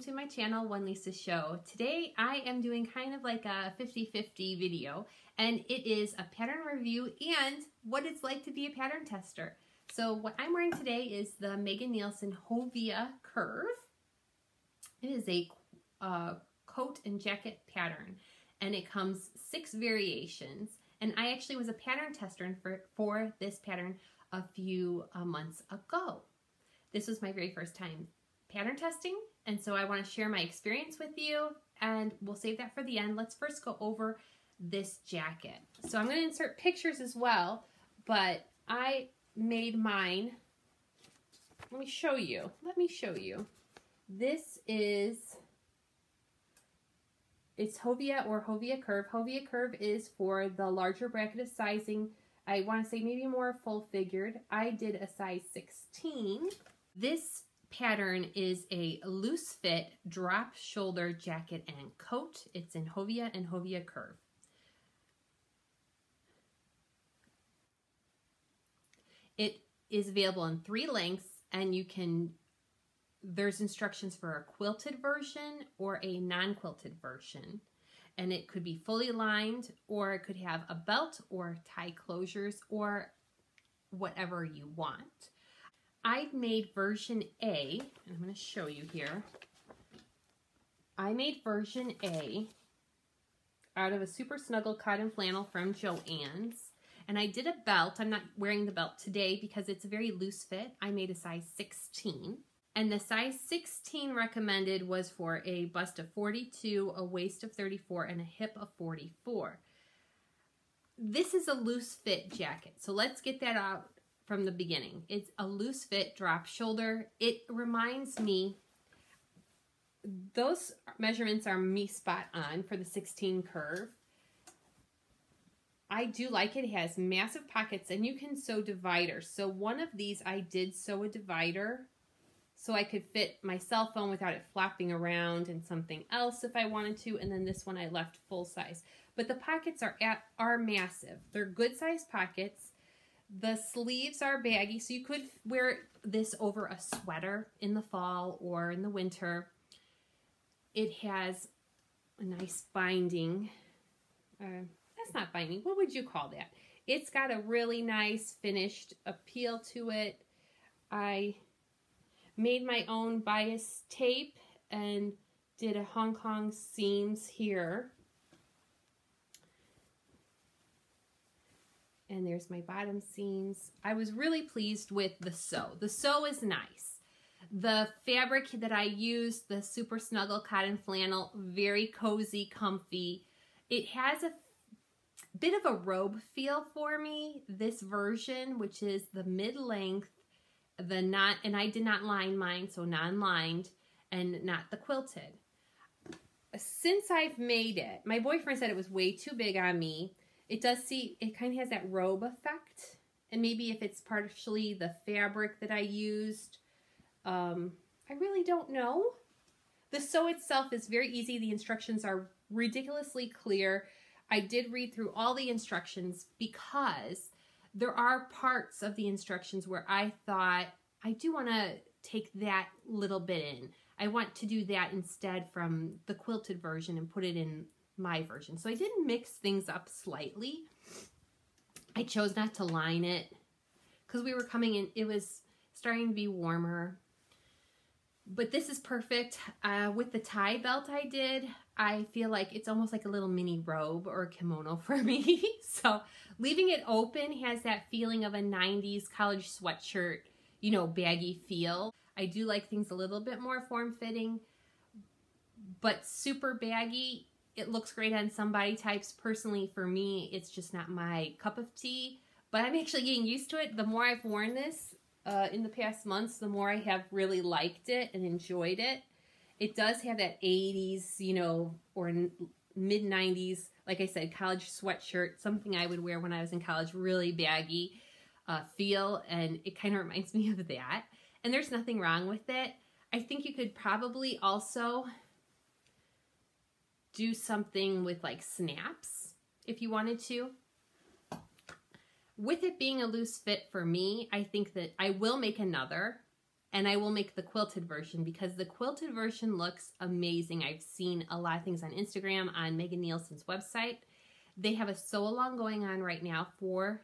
to my channel, One Lisa Show. Today I am doing kind of like a 50-50 video, and it is a pattern review and what it's like to be a pattern tester. So what I'm wearing today is the Nielsen Hovea Curve. It is a coat and jacket pattern, and it comes 6 variations. And I actually was a pattern tester for this pattern a few months ago. This was my very first time pattern testing, and so I want to share my experience with you, and we'll save that for the end. Let's first go over this jacket. So I'm going to insert pictures as well, but I made mine. Let me show you. This is, it's Hovea or Hovea Curve. Hovea Curve is for the larger bracket of sizing. I want to say maybe more full figured. I did a size 16. This pattern is a loose fit drop shoulder jacket and coat. It's in Hovea and Hovea Curve. It is available in 3 lengths, and you can, there's instructions for a quilted version or a non-quilted version. And it could be fully lined, or it could have a belt or tie closures or whatever you want. I made version A, and I'm going to show you here. I made version A out of a super snuggle cotton flannel from Joann's. And I did a belt. I'm not wearing the belt today because it's a very loose fit. I made a size 16. And the size 16 recommended was for a bust of 42, a waist of 34, and a hip of 44. This is a loose fit jacket. So let's get that out from the beginning. It's a loose fit drop shoulder. It reminds me, those measurements are me spot on for the 16 curve. I do like it. It has massive pockets, and you can sew dividers. So one of these I did sew a divider so I could fit my cell phone without it flopping around and something else if I wanted to. And then this one I left full size. But the pockets are massive. They're good sized pockets. The sleeves are baggy, so you could wear this over a sweater in the fall or in the winter. It has a nice binding. That's not binding. What would you call that? It's got a really nice finished appeal to it. I made my own bias tape and did a Hong Kong seams here. And there's my bottom seams. I was really pleased with the sew. The sew is nice. The fabric that I used, the super snuggle cotton flannel, very cozy, comfy. It has a bit of a robe feel for me. This version, which is the mid-length, and I did not line mine, so non-lined, and not the quilted. Since I've made it, my boyfriend said it was way too big on me. It kind of has that robe effect, and maybe if it's partially the fabric that I used, I really don't know. The sew itself is very easy. The instructions are ridiculously clear. I did read through all the instructions because there are parts of the instructions where I thought, I do want to take that little bit in. I want to do that instead from the quilted version and put it in my version. So I did mix things up slightly. I chose not to line it because we were coming in, it was starting to be warmer. But this is perfect. With the tie belt I did, I feel like it's almost like a little mini robe or kimono for me. So leaving it open has that feeling of a 90s college sweatshirt, you know, baggy feel. I do like things a little bit more form-fitting, but super baggy. It looks great on some body types. Personally, for me, it's just not my cup of tea, but I'm actually getting used to it. The more I've worn this in the past months, the more I have really liked it and enjoyed it. It does have that 80s, you know, or mid-90s, like I said, college sweatshirt, something I would wear when I was in college, really baggy feel, and it kind of reminds me of that. And there's nothing wrong with it. I think you could probably also do something with like snaps if you wanted to. With it being a loose fit for me, I think that I will make another. and I will make the quilted version because the quilted version looks amazing. I've seen a lot of things on Instagram, on Megan Nielsen's website. They have a sew along going on right now for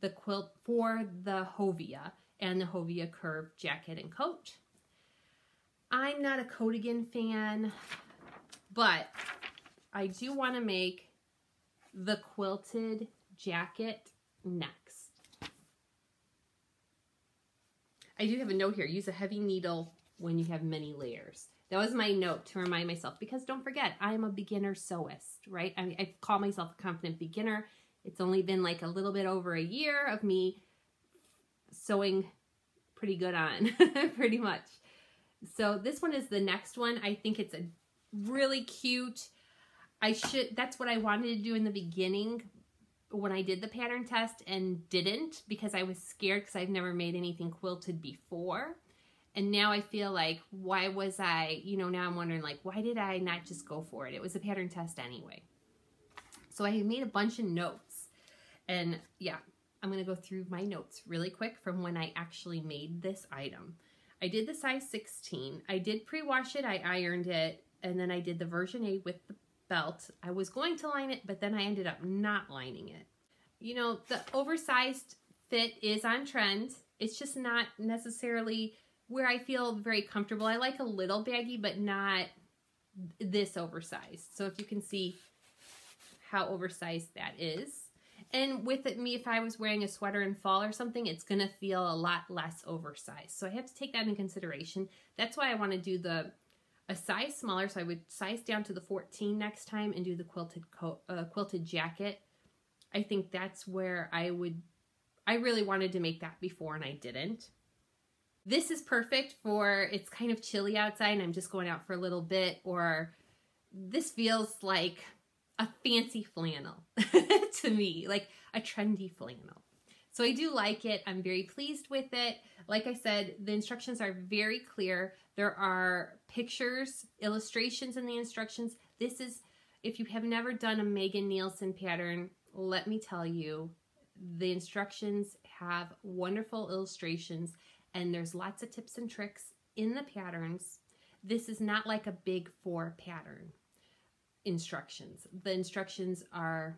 the quilt, for the Hovea and the Hovea Curve jacket and coat. I'm not a coatigan fan, but I do want to make the quilted jacket next. I do have a note here, use a heavy needle when you have many layers. That was my note to remind myself, because don't forget, I'm a beginner sewist, right? I call myself a confident beginner. It's only been like a little bit over a year of me sewing pretty good on, pretty much. So this one is the next one. I think it's a really cute. That's what I wanted to do in the beginning when I did the pattern test and didn't, because I was scared because I've never made anything quilted before. And now I feel like, why was I, now I'm wondering, like, why did I not just go for it? It was a pattern test anyway. So I made a bunch of notes. And yeah, I'm going to go through my notes really quick from when I actually made this item. I did the size 16. I did pre-wash it. I ironed it. And then I did the version A with the belt. I was going to line it, but then I ended up not lining it. The oversized fit is on trend. It's just not necessarily where I feel very comfortable. I like a little baggy, but not this oversized. So if you can see how oversized that is. And with it, if I was wearing a sweater in fall or something, it's going to feel a lot less oversized. So I have to take that into consideration. That's why I want to do a size smaller. So I would size down to the 14 next time and do the quilted jacket. I think that's where I really wanted to make that before and I didn't. This is perfect for, it's kind of chilly outside and I'm just going out for a little bit, or this feels like a fancy flannel to me, like a trendy flannel. So I do like it. I'm very pleased with it. Like I said, the instructions are very clear. There are pictures, illustrations in the instructions. This is, if you have never done a Megan Nielsen pattern, let me tell you, the instructions have wonderful illustrations and there's lots of tips and tricks in the patterns. This is not like a big 4 pattern instructions. The instructions are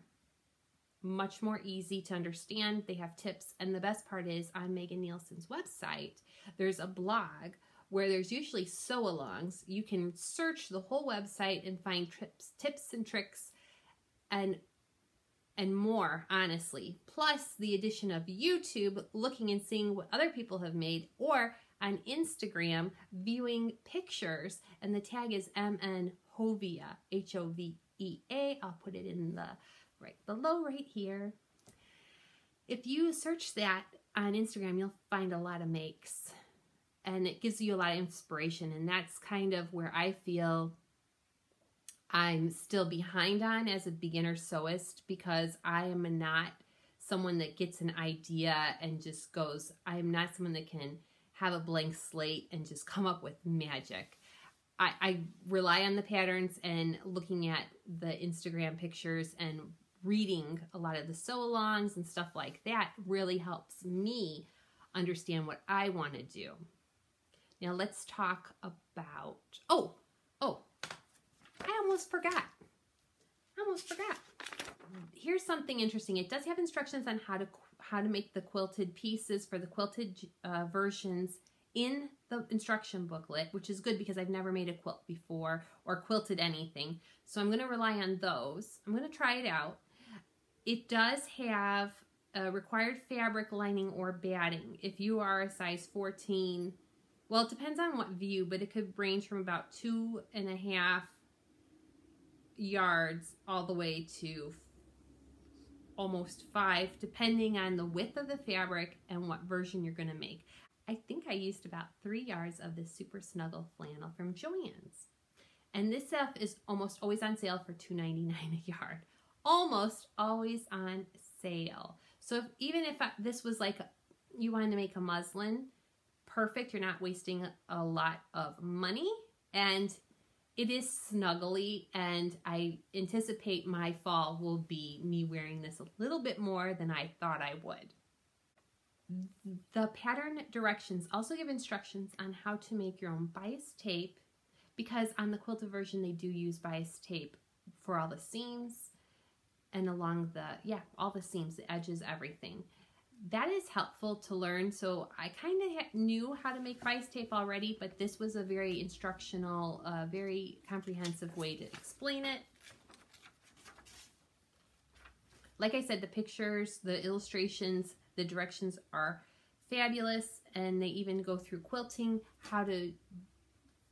much more easy to understand. They have tips, and the best part is on Megan Nielsen's website, there's a blog where there's usually sew-alongs. You can search the whole website and find tips and tricks and more, honestly. Plus the addition of YouTube, looking and seeing what other people have made, or on Instagram, viewing pictures, and the tag is MN Hovea, H-O-V-E-A. I'll put it in the right below right here. If you search that on Instagram, you'll find a lot of makes, and it gives you a lot of inspiration, and that's kind of where I feel I'm still behind on as a beginner sewist, because I am not someone that gets an idea and just goes, I'm not someone that can have a blank slate and just come up with magic. I rely on the patterns and looking at the Instagram pictures and reading a lot of the sew-alongs and stuff like that really helps me understand what I want to do. Now let's talk about, I almost forgot. Here's something interesting. It does have instructions on how to make the quilted pieces for the quilted versions in the instruction booklet, which is good because I've never made a quilt before or quilted anything. So I'm going to rely on those. I'm going to try it out. It does have a required fabric, lining, or batting. If you are a size 14, well, it depends on what view, but it could range from about 2.5 yards all the way to almost 5, depending on the width of the fabric and what version you're going to make. I think I used about 3 yards of this super snuggle flannel from Joann's. And this stuff is almost always on sale for $2.99 a yard. Almost always on sale. So even if this was like, you wanted to make a muslin, perfect. You're not wasting a lot of money. And it is snuggly, and I anticipate my fall will be me wearing this a little bit more than I thought I would. The pattern directions also give instructions on how to make your own bias tape, because on the quilted version they do use bias tape for all the seams and along the, all the seams, the edges, everything. That is helpful to learn. So I kind of knew how to make bias tape already, but this was a very instructional, very comprehensive way to explain it. Like I said, the pictures, the illustrations, the directions are fabulous, and they even go through quilting, how to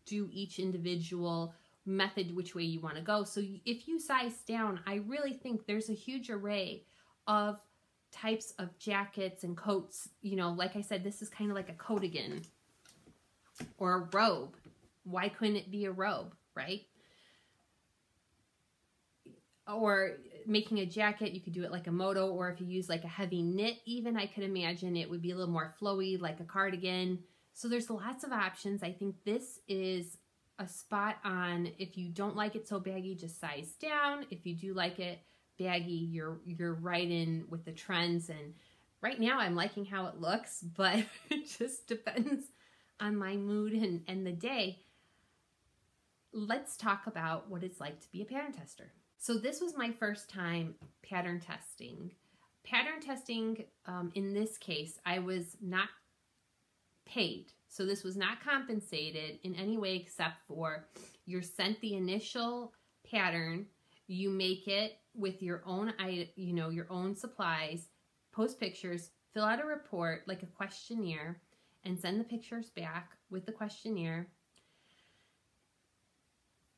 do each individual method, which way you want to go. So if you size down, I really think there's a huge array of types of jackets and coats. You know, like I said, this is kind of like a coatigan or a robe. Why couldn't it be a robe, right? Or making a jacket, you could do it like a moto, or if you use like a heavy knit even, I could imagine it would be a little more flowy, like a cardigan. So there's lots of options. I think this is a spot on. If you don't like it so baggy, just size down. If you do like it baggy, you're right in with the trends. And right now I'm liking how it looks, but it just depends on my mood and the day. Let's talk about what it's like to be a pattern tester. So this was my first time pattern testing. Pattern testing, in this case, I was not paid. So this was not compensated in any way except for you're sent the initial pattern, you make it with your own, your own supplies, post pictures, fill out a report, like a questionnaire, and send the pictures back with the questionnaire.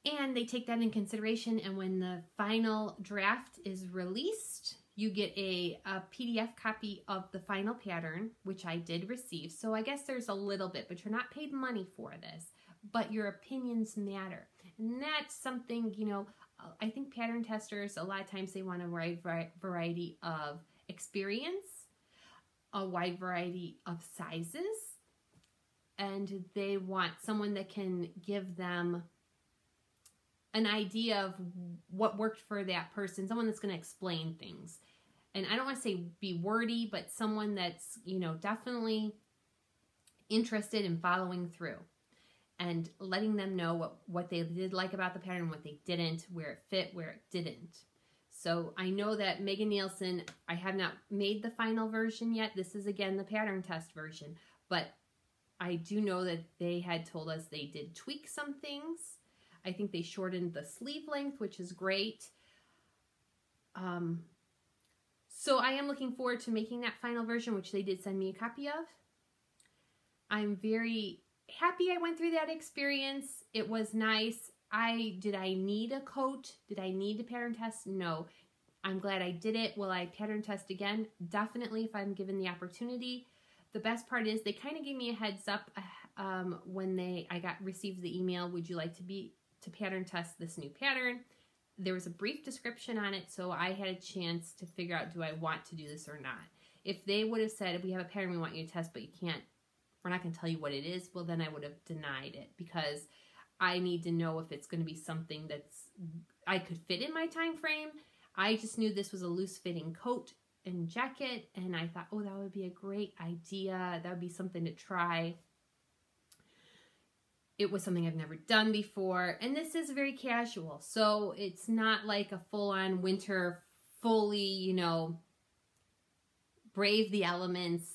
And they take that in consideration, and when the final draft is released, you get a PDF copy of the final pattern, which I did receive. So I guess there's a little bit, but you're not paid money for this, but your opinions matter. And that's something, I think pattern testers, a lot of times they want a wide variety of experience, a wide variety of sizes, and they want someone that can give them an idea of what worked for that person, someone that's going to explain things. And I don't want to say be wordy, but someone that's, definitely interested in following through and letting them know what they did like about the pattern, what they didn't, where it fit, where it didn't. So I know that Megan Nielsen, I have not made the final version yet. This is, again, the pattern test version. But I do know that they had told us they did tweak some things. I think they shortened the sleeve length, which is great. So I am looking forward to making that final version, which they did send me a copy of. I'm very happy I went through that experience. It was nice. Did I need a coat? Did I need to pattern test? No. I'm glad I did it. Will I pattern test again? Definitely, if I'm given the opportunity. The best part is they kind of gave me a heads up when I received the email, would you like to pattern test this new pattern? There was a brief description on it, so I had a chance to figure out, do I want to do this or not? If they would have said, we have a pattern we want you to test, but we're not going to tell you what it is, well, then I would have denied it, because I need to know if it's going to be something I could fit in my time frame. I just knew this was a loose fitting coat and jacket, and I thought, oh, that would be a great idea. That would be something to try. It was something I've never done before, and this is very casual, so it's not like a full-on winter, fully, brave the elements,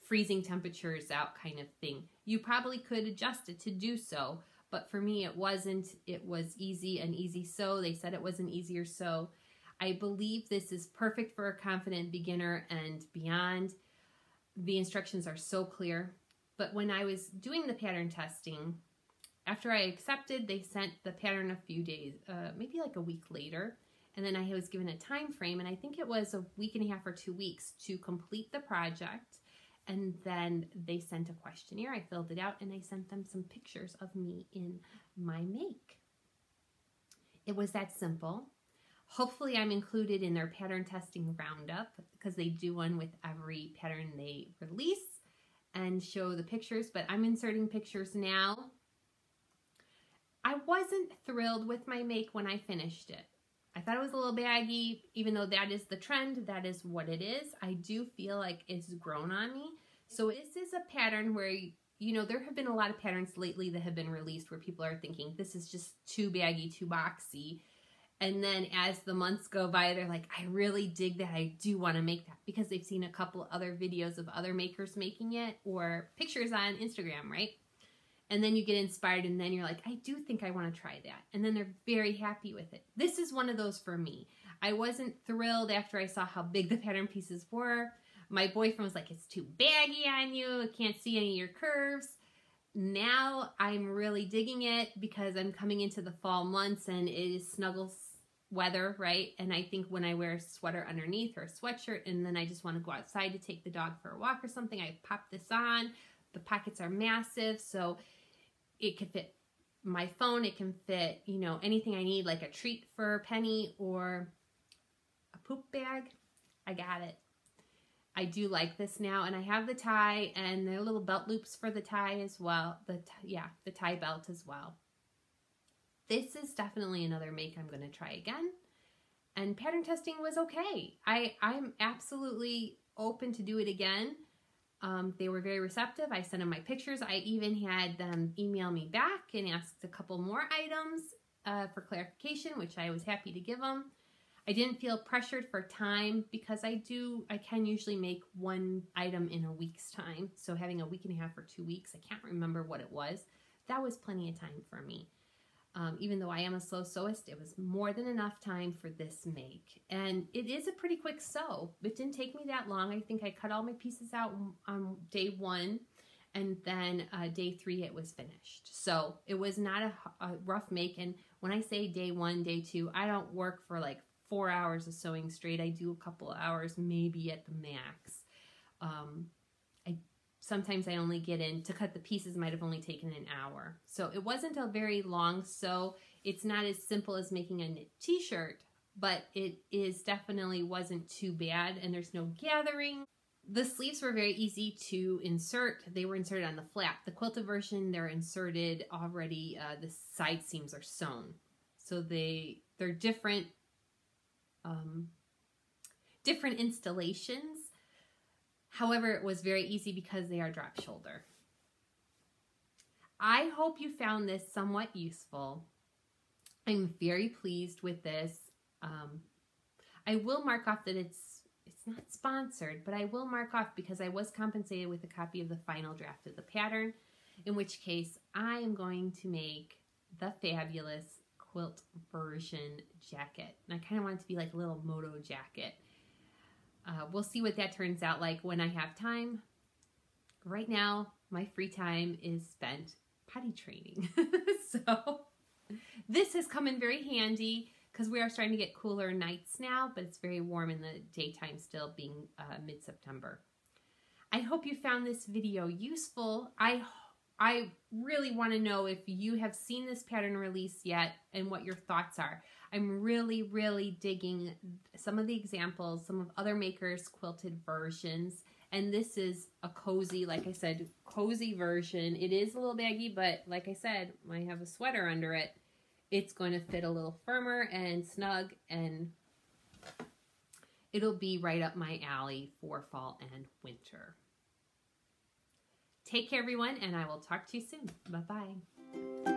freezing temperatures out kind of thing. You probably could adjust it to do so, but for me it wasn't. It was easy, an easy sew. They said it was an easier sew. I believe this is perfect for a confident beginner and beyond. The instructions are so clear. But when I was doing the pattern testing, after I accepted, they sent the pattern a few days, maybe like a week later. And then I was given a time frame, and I think it was a week and a half or 2 weeks to complete the project. And then they sent a questionnaire. I filled it out, and I sent them some pictures of me in my make. It was that simple. Hopefully I'm included in their pattern testing roundup, because they do one with every pattern they release and show the pictures, but I'm inserting pictures now. I wasn't thrilled with my make when I finished it. I thought it was a little baggy, even though that is the trend, that is what it is. I do feel like it's grown on me. So this is a pattern where, you know, there have been a lot of patterns lately that have been released where people are thinking this is just too baggy, too boxy. And then as the months go by, they're like, I really dig that. I do want to make that, because they've seen a couple other videos of other makers making it or pictures on Instagram, right? And then you get inspired and then you're like, I do think I want to try that. And then they're very happy with it. This is one of those for me. I wasn't thrilled after I saw how big the pattern pieces were. My boyfriend was like, it's too baggy on you. I can't see any of your curves. Now I'm really digging it because I'm coming into the fall months and it is snuggle weather, right? And I think when I wear a sweater underneath or a sweatshirt and then I just want to go outside to take the dog for a walk or something, I pop this on. The pockets are massive, so it can fit my phone. It can fit, you know, anything I need, like a treat for Penny or a poop bag. I got it. I do like this now, and I have the tie and the little belt loops for the tie as well. The tie belt as well. This is definitely another make I'm going to try again. And pattern testing was okay. I'm absolutely open to do it again. They were very receptive. I sent them my pictures. I even had them email me back and asked a couple more items for clarification, which I was happy to give them. I didn't feel pressured for time because I can usually make one item in a week's time. So having a week and a half or 2 weeks, I can't remember what it was. That was plenty of time for me. Even though I am a slow sewist, it was more than enough time for this make. And it is a pretty quick sew. It didn't take me that long. I think I cut all my pieces out on day 1, and then day 3 it was finished. So it was not a rough make. And when I say day 1, day 2, I don't work for like 4 hours of sewing straight. I do a couple of hours, maybe at the max. Sometimes I only get in to cut the pieces, might have only taken an hour. So it wasn't a very long sew. It's not as simple as making a knit t-shirt, but it is definitely wasn't too bad, and there's no gathering. The sleeves were very easy to insert. They were inserted on the flap. The quilted version, they're inserted already. The side seams are sewn. So they're different, different installations. However, it was very easy because they are drop shoulder. I hope you found this somewhat useful. I'm very pleased with this. I will mark off that it's not sponsored, but I will mark off because I was compensated with a copy of the final draft of the pattern, in which case I am going to make the fabulous quilt version jacket. And I kind of want it to be like a little moto jacket. We'll see what that turns out like when I have time. Right now, my free time is spent potty training. So this has come in very handy because we are starting to get cooler nights now, but it's very warm in the daytime still, being mid-September. I hope you found this video useful. I really want to know if you have seen this pattern release yet and what your thoughts are. I'm really, really digging some of the examples, some of other makers' quilted versions. And this is a cozy, like I said, cozy version. It is a little baggy, but like I said, I have a sweater under it. It's going to fit a little firmer and snug, and it'll be right up my alley for fall and winter. Take care, everyone, and I will talk to you soon. Bye-bye.